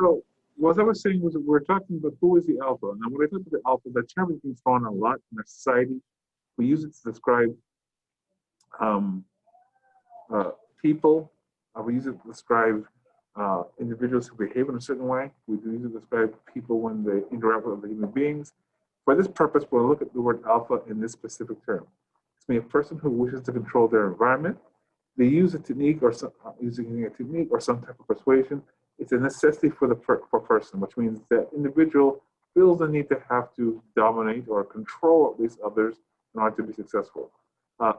So what I was saying was that we're talking about who is the alpha. Now, when I talk about the alpha, the term is being thrown a lot in our society. We use it to describe um, people. We use it to describe individuals who behave in a certain way. We use it to describe people when they interact with other human beings. For this purpose, we'll look at the word alpha in this specific term. It's mean a person who wishes to control their environment. They use a technique or using a technique or some type of persuasion. It's a necessity for the person, which means that individual feels the need to have to dominate or control at least others in order to be successful.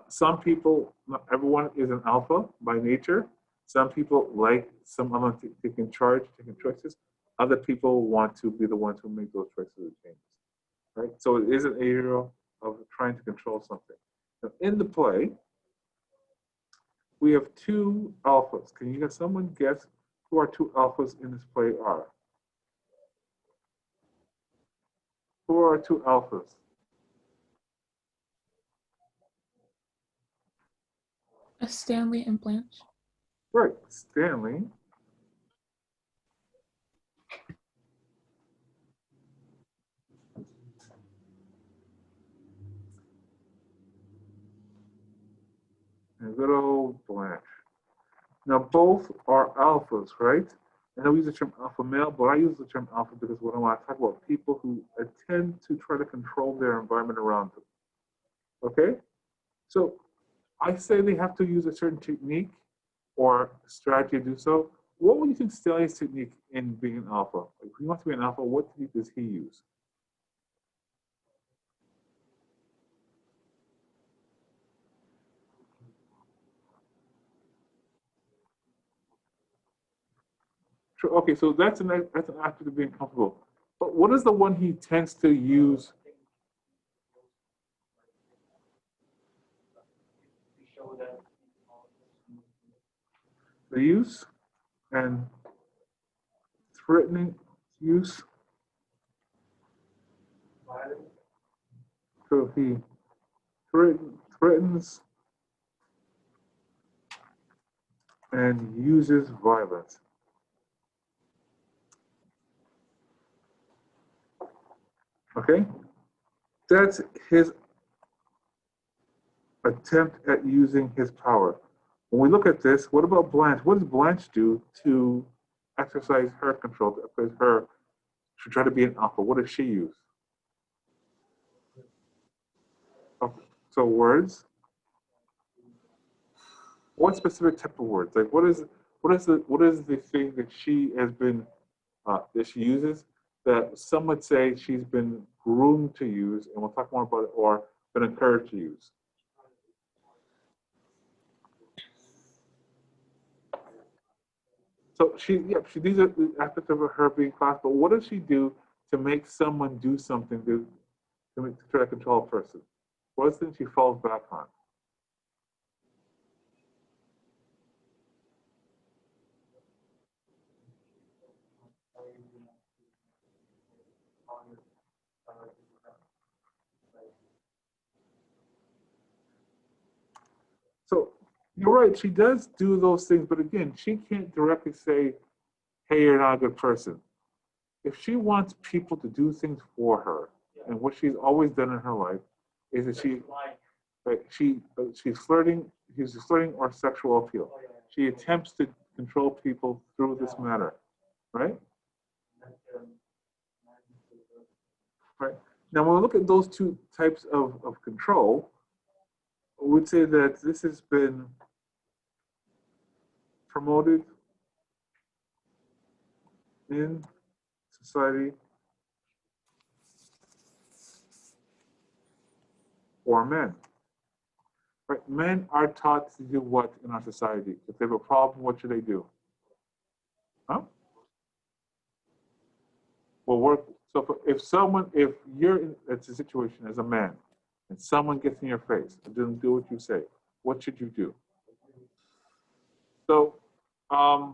Some people, not everyone is an alpha by nature. Some people like someone taking charge, taking choices. Other people want to be the ones who make those choices and changes. Right? So it is an area of trying to control something. Now, in the play, we have two alphas. Can you get someone guess who our two alphas in this play are? Who are our two alphas? Stanley and Blanche. Right, Stanley. And good old Blanche. Now both are alphas, right? And I use the term alpha male, but I use the term alpha because when I want to talk about people who tend to try to control their environment around them. Okay? So I say they have to use a certain technique or strategy to do so. What would you think Stanley's technique in being an alpha? If he wants to be an alpha, what technique does he use? Sure. Okay, so that's an aspect of being comfortable. But what is the one he tends to use? The use and threatening use. So he threatens and uses violence. Okay? That's his attempt at using his power. When we look at this, what about Blanche? What does Blanche do to exercise her control, to exercise her, to try to be an alpha? What does she use? Okay. So words. What specific type of words? Like what is the thing that she has been that she uses that some would say she's been groomed to use, and we'll talk more about it, or been encouraged to use? So these are the aspects of her being class, but what does she do to make someone do something to try to control a person? What is the thing she falls back on? So you're right, she does do those things, but again, she can't directly say, hey, you're not a good person. If she wants people to do things for her, and what she's always done in her life is that she's flirting or sexual appeal. She attempts to control people through this manner, right? Right. Now, when we look at those two types of control, we would say that this has been promoted in society for men. Right? Men are taught to do what in our society? If they have a problem, what should they do? Huh? Well, work. So if you're in a situation as a man, and someone gets in your face and doesn't do what you say, what should you do? So, I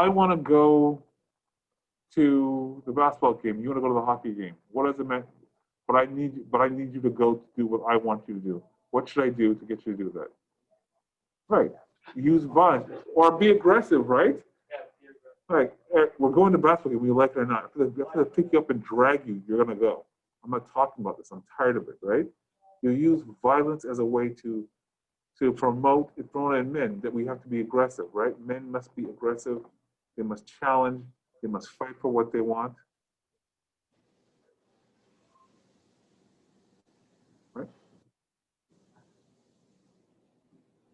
want to go to the basketball game. You want to go to the hockey game. What does it mean? But I need you to go to do what I want you to do. What should I do to get you to do that? Right. use violence or be aggressive, right? Like, we're going to basketball game, whether you like it or not. If I have to pick you up and drag you, you're going to go. I'm not talking about this. I'm tired of it, right? You use violence as a way to promote in men that we have to be aggressive, right? Men must be aggressive. They must challenge. They must fight for what they want. Right?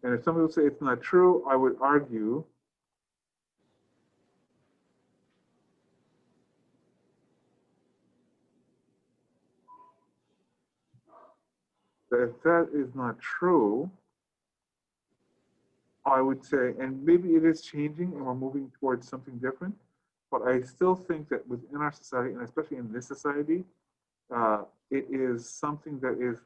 And if somebody would say it's not true, I would argue that if that is not true, I would say, and maybe it is changing and we're moving towards something different, but I still think that within our society, and especially in this society, it is something that is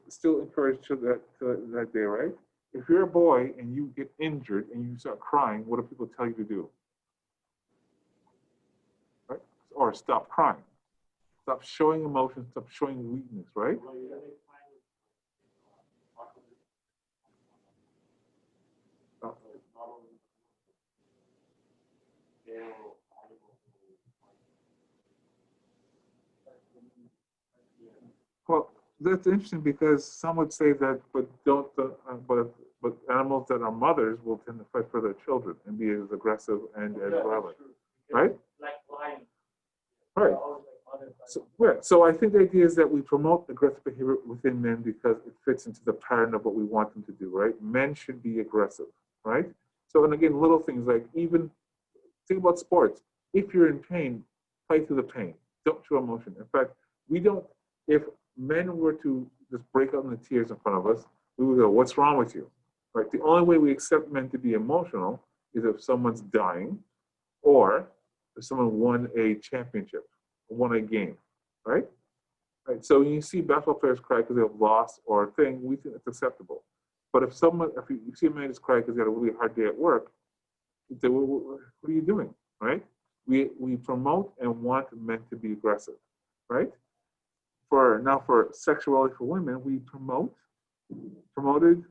still encouraged to that day, right? If you're a boy and you get injured and you start crying, what do people tell you to do? Right? Or stop crying. Stop showing emotion, stop showing weakness, right? Well, that's interesting because some would say that, but animals that are mothers will tend to fight for their children and be as aggressive and as violent, right? Right. So I think the idea is that we promote aggressive behavior within men because it fits into the pattern of what we want them to do, right? Men should be aggressive, right? So, and again, little things like even think about sports. If you're in pain, fight through the pain. Don't show emotion. In fact, we don't, if men were to just break out in the tears in front of us, we would go, what's wrong with you? Right? The only way we accept men to be emotional is if someone's dying or if someone won a championship, won a game, right? Right. So when you see basketball players cry because they have lost or a thing, we think it's acceptable. But if you see a man just cry because he had a really hard day at work, you say, well, what are you doing, right? We promote and want men to be aggressive, right? For sexuality for women, we promoted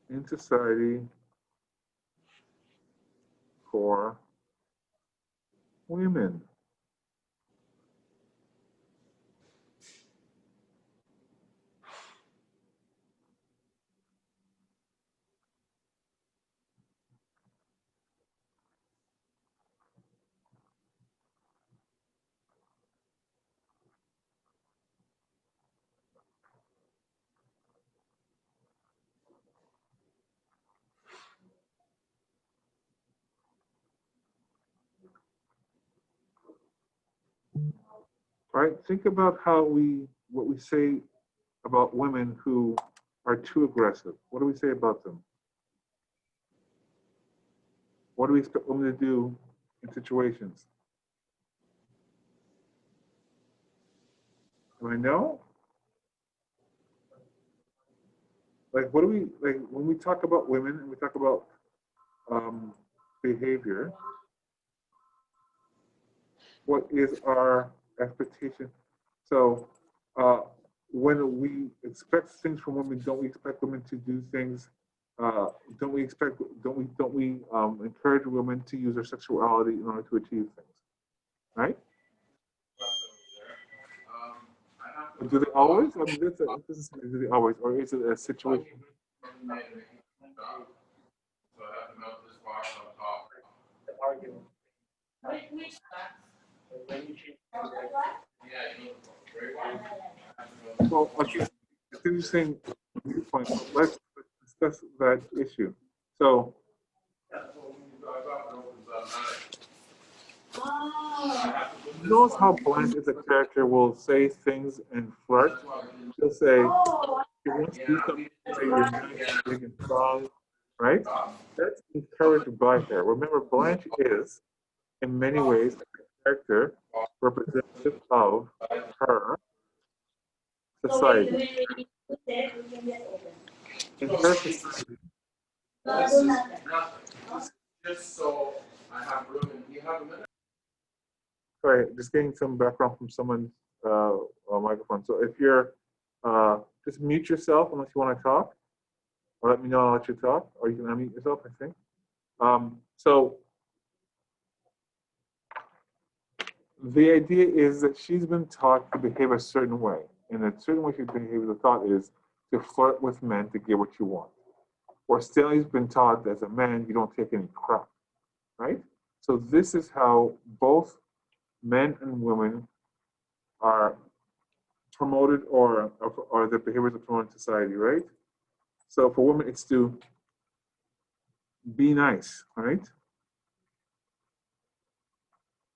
in society for women. Right? Think about what we say about women who are too aggressive. What do we say about them? What do we expect women to do in situations? Do I know? Like, what do we like when we talk about women and we talk about behavior? What is our expectation? So, when we expect things from women, don't we expect women to do things? Don't we encourage women to use their sexuality in order to achieve things? Right? Do they always? I mean, do they always, or is it a situation? Well, okay, it's interesting viewpoint. Let's discuss that issue. So, notice how Blanche as a character will say things and flirt. She'll say, she wants to do something, say you're nice, big and strong, right? That's encouraged by her. Remember, Blanche is, in many ways, a character representative of her society. In her society, This is nothing. Just so I have room and you have a minute. Sorry, just getting some background from someone's microphone. So if you're, just mute yourself unless you want to talk, or let me know I'll let you talk, or you can unmute yourself, I think. So the idea is that she's been taught to behave a certain way, and a certain way she behaves, the thought is to flirt with men to get what you want. Or Stanley's been taught as a man, you don't take any crap, right? So this is how both men and women are promoted, or their behaviors are promoted in society, right? So for women, it's to be nice, right?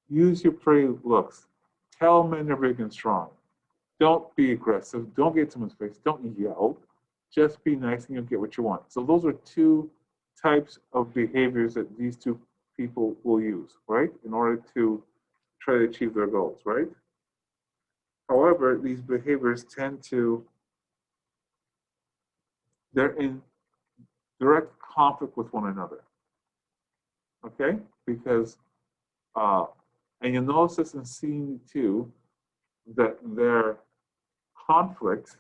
Use your pretty looks. Tell men they're big and strong. Don't be aggressive. Don't get someone's face. Don't yell. Just be nice and you'll get what you want. So those are two types of behaviors that these two people will use, right? In order to try to achieve their goals, right? However, these behaviors tend to, they're in direct conflict with one another, okay? Because, and you'll notice this in scene 2, that their conflict,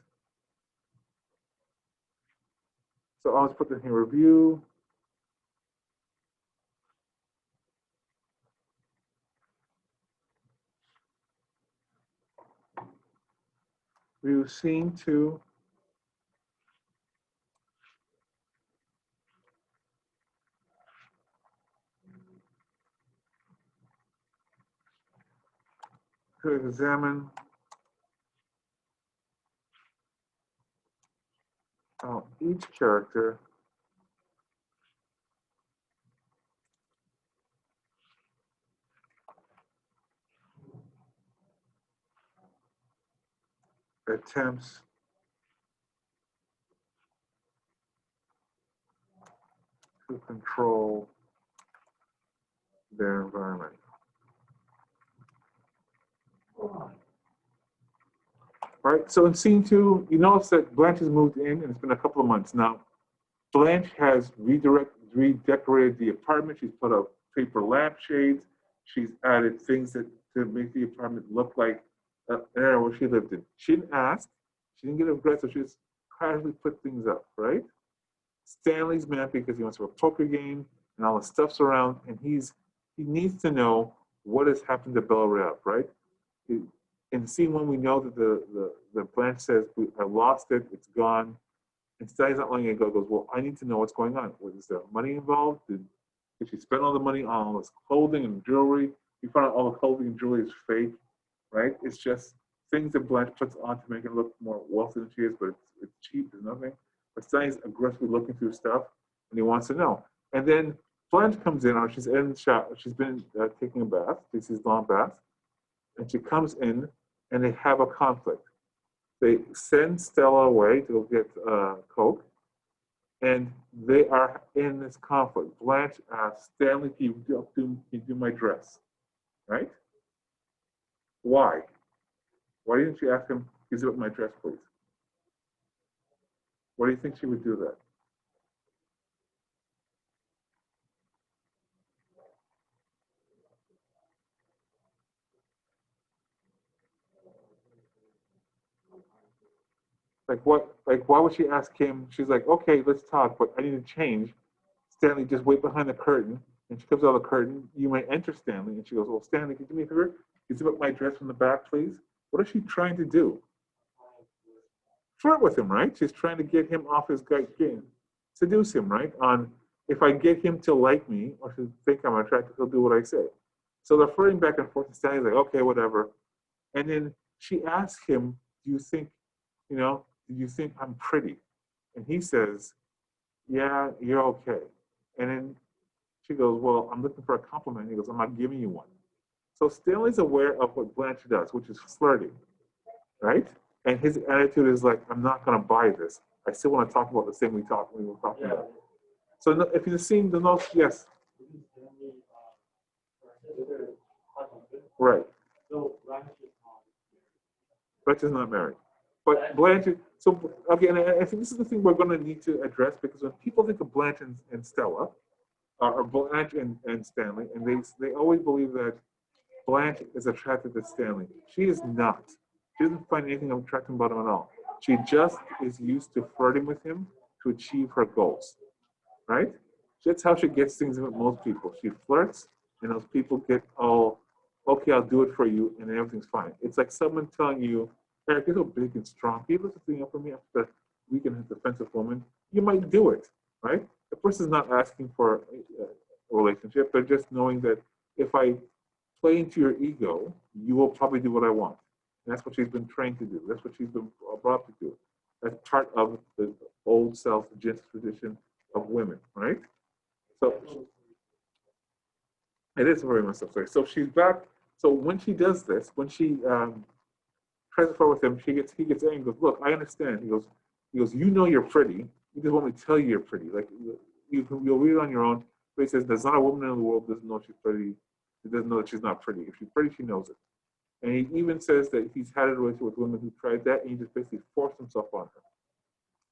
so I'll just put this in review. Review scene 2. To examine how each character attempts to control their environment. Right, so in scene 2, you notice that Blanche has moved in, and it's been a couple of months now. Blanche has redecorated the apartment. She's put up paper lampshades. She's added things to make the apartment look like an area where she lived in. She didn't ask. She didn't get aggressive. She just casually put things up, right? Stanley's mad because he wants to have a poker game and all the stuff's around, and he needs to know what has happened to Bella Rev, right? In scene 1, we know that the Blanche says, I lost it, it's gone. And Stanley's not letting it go. Goes, well, I need to know what's going on. Was there money involved? Did she spend all the money on all this clothing and jewelry? You found out all the clothing and jewelry is fake, right? It's just things that Blanche puts on to make her look more wealthy than she is, but it's cheap, there's nothing. But Stanley's aggressively looking through stuff, and he wants to know. And then Blanche comes in, or she's in the shower, she's been taking a bath, this is long bath, and she comes in, and they have a conflict. They send Stella away to go get Coke, and they are in this conflict. Blanche asks, Stanley, can you do my dress? Right? Why? Why didn't you ask him, can you do my dress, please? Why do you think she would do that? Why would she ask him? She's like, okay, let's talk, but I need to change. Stanley, just wait behind the curtain. And she comes out of the curtain. You may enter, Stanley. And she goes, well, Stanley, can you do me a favor? Can you zip up my dress from the back, please? What is she trying to do? Flirt with him, right? She's trying to get him off his game. Seduce him, right? On, if I get him to like me or to think I'm attractive, he'll do what I say. So they're flirting back and forth. And Stanley's like, okay, whatever. And then she asks him, do you think I'm pretty? And he says, yeah, you're okay. And then she goes, well, I'm looking for a compliment. He goes, I'm not giving you one. So Stanley's aware of what Blanche does, which is flirting, right? And his attitude is like, I'm not going to buy this. I still want to talk about the thing we were talking about. So if you've seen the notes, yes. Right. Blanche is not married. But Blanche, so, okay, and I think this is the thing we're going to need to address, because when people think of Blanche and Stella, or Blanche and Stanley, and they always believe that Blanche is attracted to Stanley. She is not. She doesn't find anything attractive about him at all. She just is used to flirting with him to achieve her goals, right? That's how she gets things with most people. She flirts, and those people get, oh, okay, I'll do it for you, and then everything's fine. It's like someone telling you, Eric, you're so big and strong. Can you lift the thing up for me after the weekend as a defensive woman? You might do it, right? The person's not asking for a relationship. They're just knowing that if I play into your ego, you will probably do what I want. And that's what she's been trained to do. That's what she's been brought up to do. That's part of the old self gist tradition of women, right? So it is very much so. So she's back. So when she does this, when she tries to flirt with him, he gets angry. He goes, look, I understand. He goes, you know you're pretty. You just want me to tell you you're pretty. Like you'll read it on your own. But he says, there's not a woman in the world that doesn't know she's pretty. She doesn't know that she's not pretty. If she's pretty, she knows it. And he even says that he's had a relationship with women who tried that, and he just basically forced himself on her.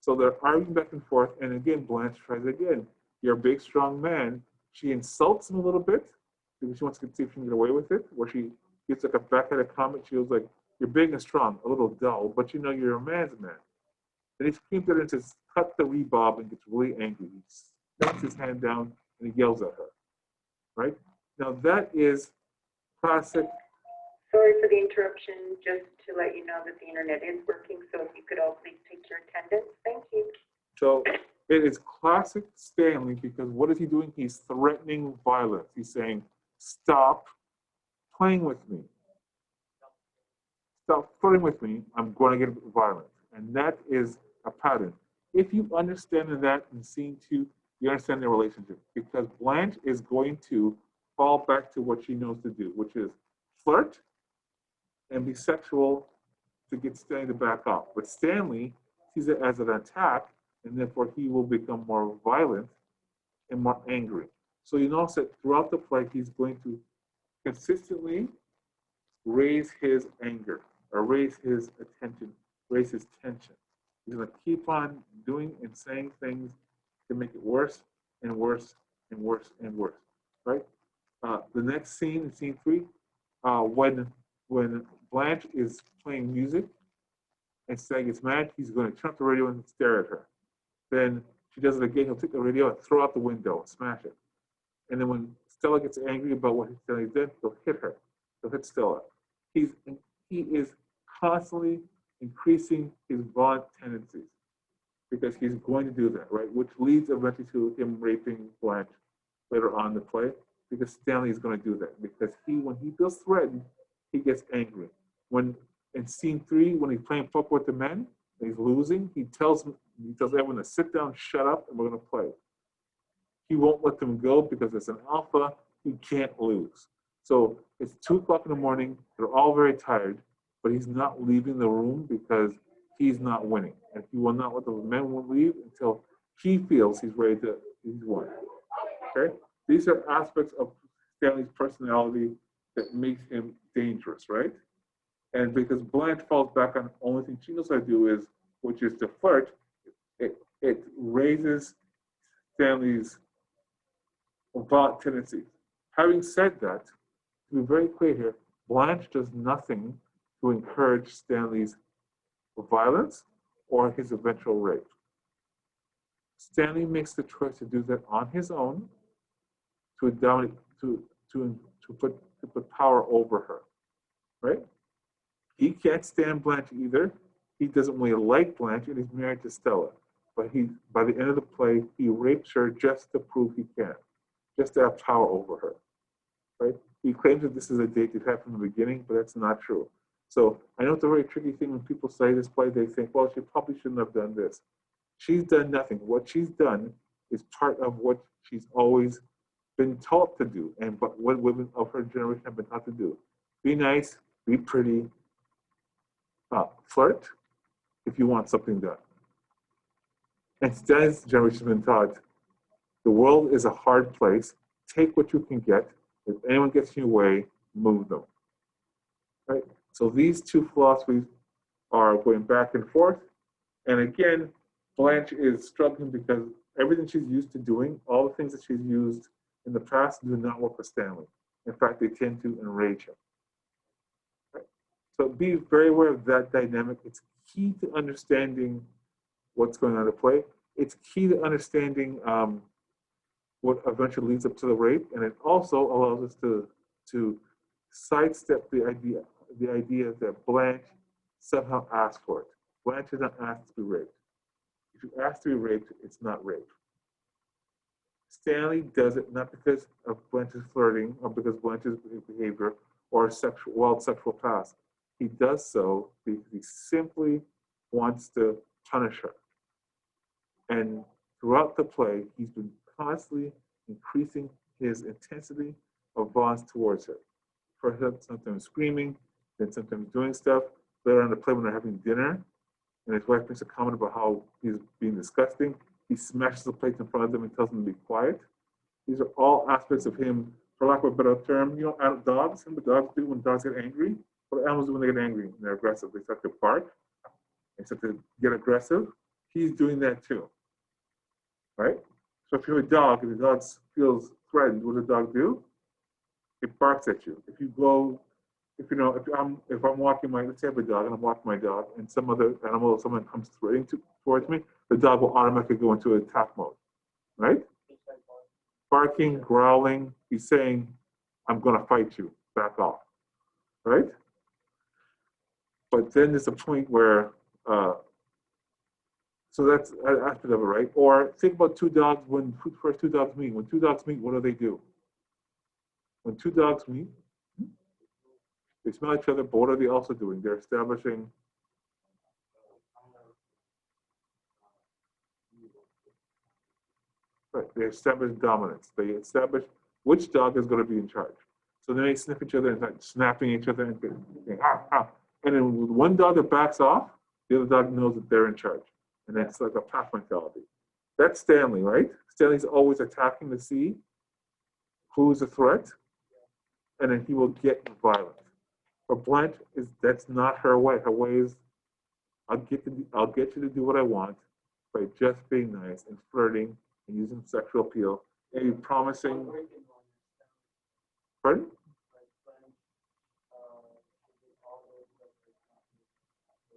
So they're arguing back and forth, and again, Blanche tries again. You're a big, strong man. She insults him a little bit because she wants to see if she can get away with it, where she gets like a backhanded comment. She was like, you're big and strong, a little dull, but you know you're a man's man. Then he screams at her and says, cut the rebob, and gets really angry. He smacks his hand down and he yells at her, right? Now that is classic. Sorry for the interruption, just to let you know that the internet is working, so if you could all please take your attendance, thank you. So it is classic Stanley because what is he doing? He's threatening violence. He's saying, stop playing with me. Stop flirting with me. I'm going to get violent. And that is a pattern. If you understand that in scene 2, you understand the relationship because Blanche is going to fall back to what she knows to do, which is flirt and be sexual to get Stanley to back off. But Stanley sees it as an attack, and therefore he will become more violent and more angry. So you notice that throughout the play, he's going to consistently raise his anger or raise his attention, raise his tension. He's going to keep on doing and saying things to make it worse and worse and worse and worse, right? The next scene, in scene 3, when Blanche is playing music and Stan gets mad, he's going to turn up the radio and stare at her. Then she does it again. He'll take the radio and throw out the window and smash it. And then when Stella gets angry about what Stanley did, he'll hit her. He'll hit Stella. He is constantly increasing his violent tendencies because he's going to do that, right? Which leads eventually to him raping Blanche later on in the play because Stanley is going to do that because when he feels threatened, he gets angry. When in scene 3, when he's playing poker with the men, and he's losing, he tells everyone to sit down, shut up, and we're going to play. He won't let them go because it's an alpha. He can't lose. So it's 2 o'clock in the morning. They're all very tired, but he's not leaving the room because he's not winning. And he will not let the men leave until he feels he's won. Okay? These are aspects of Stanley's personality that makes him dangerous, right? And because Blanche falls back on the only thing she knows how to do is, which is to flirt, it raises Stanley's violent tendencies. Having said that, to be very clear here, Blanche does nothing to encourage Stanley's violence or his eventual rape. Stanley makes the choice to do that on his own to dominate, to put power over her, right? He can't stand Blanche either. He doesn't really like Blanche, and he's married to Stella. But by the end of the play, he rapes her just to prove he can, just to have power over her, right? He claims that this is a date they've had from the beginning, but that's not true. So I know it's a very tricky thing when people say this play, they think, well, she probably shouldn't have done this. She's done nothing. What she's done is part of what she's always been taught to do, and what women of her generation have been taught to do. Be nice, be pretty, flirt if you want something done. Instead, this generation has been taught the world is a hard place. Take what you can get. If anyone gets in your way, move them. Right? So these two philosophies are going back and forth. And again, Blanche is struggling because everything she's used to doing, all the things that she's used in the past do not work for Stanley. In fact, they tend to enrage him. So be very aware of that dynamic. It's key to understanding what's going on at play. It's key to understanding what eventually leads up to the rape, and it also allows us to sidestep the idea that Blanche somehow asked for it. Blanche is not asked to be raped. If you ask to be raped, it's not rape. Stanley does it not because of Blanche's flirting or because Blanche's behavior or wild sexual past. He does so because he simply wants to punish her. And throughout the play, he's been constantly increasing his intensity of violence towards her. First, sometimes screaming, then sometimes doing stuff. Later on in the play, when they're having dinner, and his wife makes a comment about how he's being disgusting, he smashes the plates in front of them and tells them to be quiet. These are all aspects of him, for lack of a better term, you know, dogs, and what dogs do when dogs get angry. What do animals do when they get angry and they're aggressive? They start to bark, they start to get aggressive. He's doing that too, right? So if you're a dog and the dog feels threatened, what does the dog do? It barks at you. If you go, if I'm walking let's say I have a dog and I'm walking my dog and some other animal or someone comes towards me, the dog will automatically go into attack mode, right? Barking, growling, he's saying, I'm gonna fight you, back off, right? But then there's a point where, so that's an aspect of it, right? Or think about two dogs, when first two dogs meet. When two dogs meet, what do? When two dogs meet, they smell each other, but what are they also doing? They're establishing they establish dominance. They establish which dog is going to be in charge. So then they sniff each other and start snapping each other and saying, and then with one dog that backs off, the other dog knows that they're in charge. And that's like a pack mentality. That's Stanley, right? Stanley's always attacking to see who's a threat, and then he will get violent. But Blanche that's not her way. Her way is, I'll get you to do what I want by just being nice and flirting and using sexual appeal and promising. Pardon?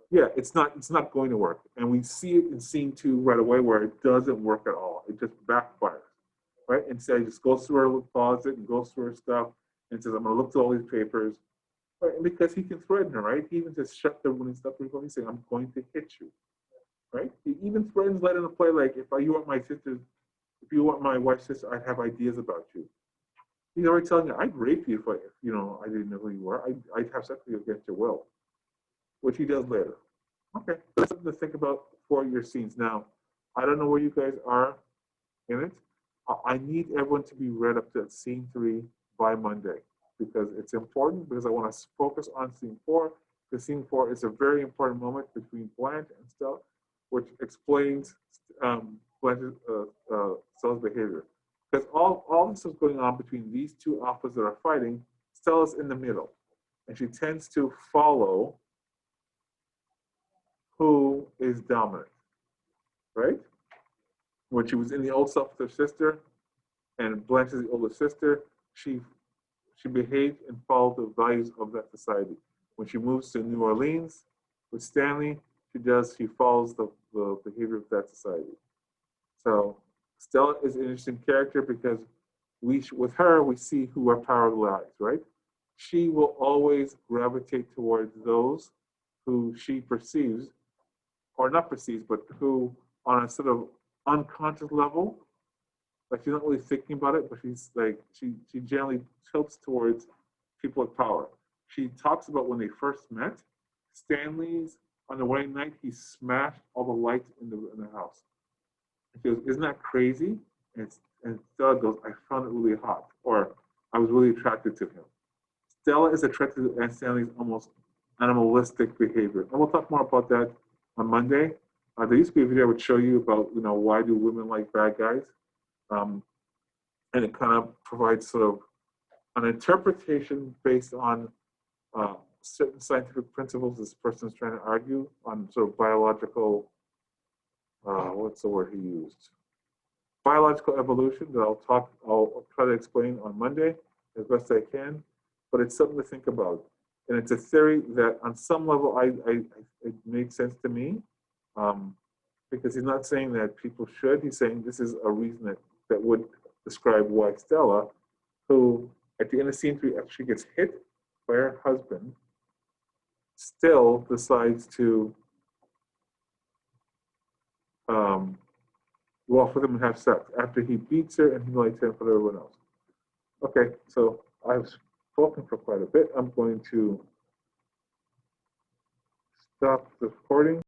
Yeah, it's not going to work, and we see it in scene 2 right away where it doesn't work at all. It just backfires, right? Instead, he just goes through her closet and goes through her stuff and says, "I'm going to look through all these papers," right? And because he can threaten her, right? He even just shut the when he's stuff before he's saying, "I'm going to hit you," right? He even threatens later in the play, like, if you want my wife's sister, I'd have ideas about you. He's already telling her, I'd rape you if I didn't know who you were. I'd have sex with you against your will, which he does later. Okay, that's something to think about for your scenes. Now, I don't know where you guys are in it. I need everyone to be read up to scene 3 by Monday because it's important, because I want to focus on scene 4, because scene 4 is a very important moment between Blanche and Stella, which explains Stella's behavior. Because all this is going on between these two alphas that are fighting, Stella's in the middle. And she tends to follow who is dominant, right? When she was in the old self with her sister, and Blanche is the older sister, she behaved and followed the values of that society. When she moves to New Orleans with Stanley, she follows the behavior of that society. So Stella is an interesting character because with her, we see who our power lies, right? She will always gravitate towards those who she perceives, or not perceives, but who on a sort of unconscious level, like she's not really thinking about it, but she's like, she generally tilts towards people with power. She talks about when they first met, Stanley's, on the wedding night, he smashed all the lights in the house. She goes, isn't that crazy? And Stella goes, I found it really hot, or I was really attracted to him. Stella is attracted to Stanley's almost animalistic behavior. And we'll talk more about that on Monday. There used to be a video I would show you about, why do women like bad guys? And it kind of provides sort of an interpretation based on certain scientific principles this person is trying to argue on sort of biological, what's the word he used? Biological evolution that I'll try to explain on Monday as best I can, but it's something to think about. And it's a theory that on some level it makes sense to me, because he's not saying that people should. He's saying this is a reason that would describe why Stella, who at the end of scene 3 actually gets hit by her husband, still decides to go off with him and have sex after he beats her and humiliates her in front of everyone else. Okay, so I've spoken for quite a bit. I'm going to stop the recording.